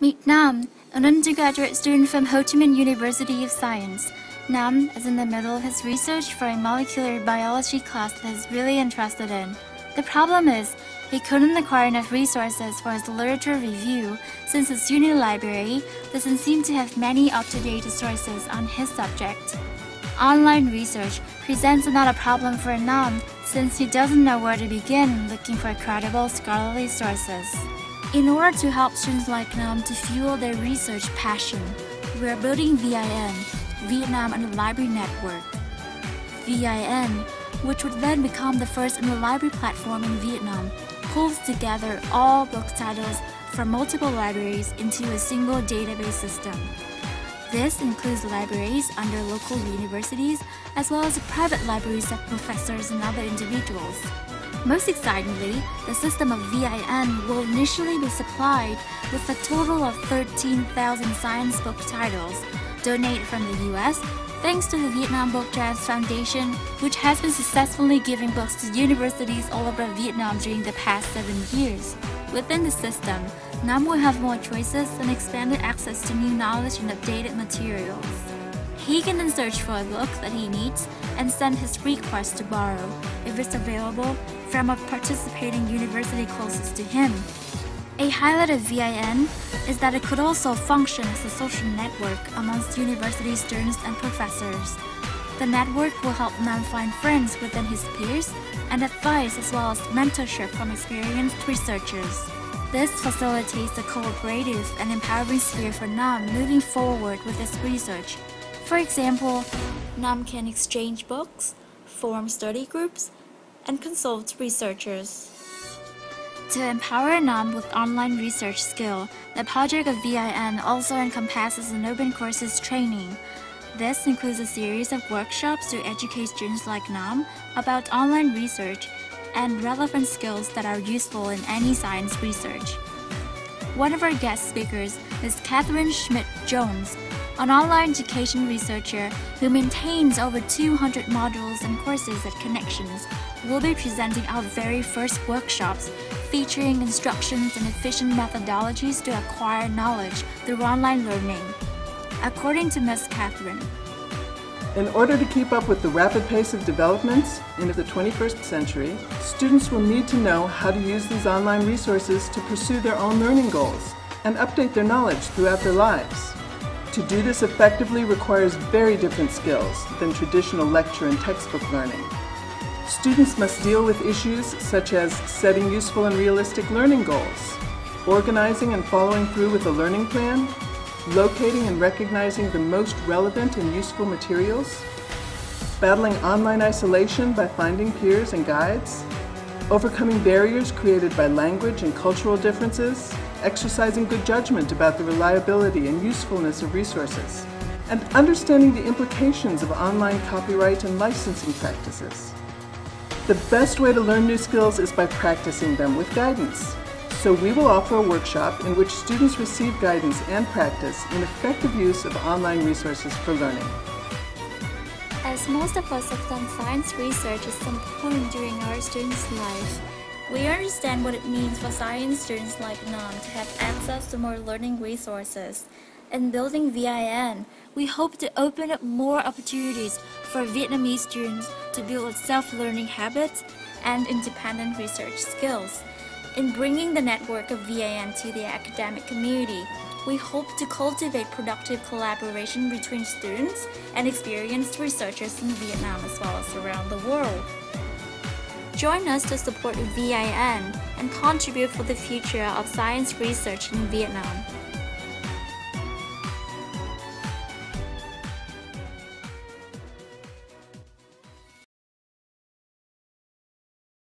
Meet Nam, an undergraduate student from Ho Chi Minh University of Science. Nam is in the middle of his research for a molecular biology class that he's really interested in. The problem is, he couldn't acquire enough resources for his literature review since his Interlibrary doesn't seem to have many up-to-date sources on his subject. Online research presents another problem for Nam since he doesn't know where to begin looking for credible scholarly sources. In order to help students like Nam to fuel their research passion, we are building VIN, Vietnam Interlibrary Network. VIN, which would then become the first interlibrary platform in Vietnam, pulls together all book titles from multiple libraries into a single database system. This includes libraries under local universities as well as private libraries of professors and other individuals. Most excitingly, the system of VIN will initially be supplied with a total of 13,000 science book titles donated from the US thanks to the VnBookDrive Foundation, which has been successfully giving books to universities all over Vietnam during the past 7 years. Within the system, Nam will have more choices and expanded access to new knowledge and updated materials. He can then search for a book that he needs and send his request to borrow, if it's available, from a participating university closest to him. A highlight of VIN is that it could also function as a social network amongst university students and professors. The network will help Nam find friends within his peers and advice as well as mentorship from experienced researchers. This facilitates a cooperative and empowering sphere for Nam moving forward with his research. For example, Nam can exchange books, form study groups, and consult researchers. To empower Nam with online research skill, the project of VIN also encompasses an open courses training. This includes a series of workshops to educate students like Nam about online research and relevant skills that are useful in any science research. One of our guest speakers is Catherine Schmidt-Jones, an online education researcher who maintains over 200 modules and courses at Connections, will be presenting our very first workshops featuring instructions and efficient methodologies to acquire knowledge through online learning. According to Ms. Catherine, in order to keep up with the rapid pace of developments in the 21st century, students will need to know how to use these online resources to pursue their own learning goals and update their knowledge throughout their lives. To do this effectively requires very different skills than traditional lecture and textbook learning. Students must deal with issues such as setting useful and realistic learning goals, organizing and following through with a learning plan, locating and recognizing the most relevant and useful materials, battling online isolation by finding peers and guides, overcoming barriers created by language and cultural differences, exercising good judgment about the reliability and usefulness of resources, and understanding the implications of online copyright and licensing practices. The best way to learn new skills is by practicing them with guidance. So we will offer a workshop in which students receive guidance and practice in effective use of online resources for learning. as most of us have done science research at some point during our students' life, we understand what it means for science students like Nam to have access to more learning resources. In building VIN, we hope to open up more opportunities for Vietnamese students to build self-learning habits and independent research skills. In bringing the network of VIN to the academic community, we hope to cultivate productive collaboration between students and experienced researchers in Vietnam as well as around the world. Join us to support VIN and contribute for the future of science research in Vietnam.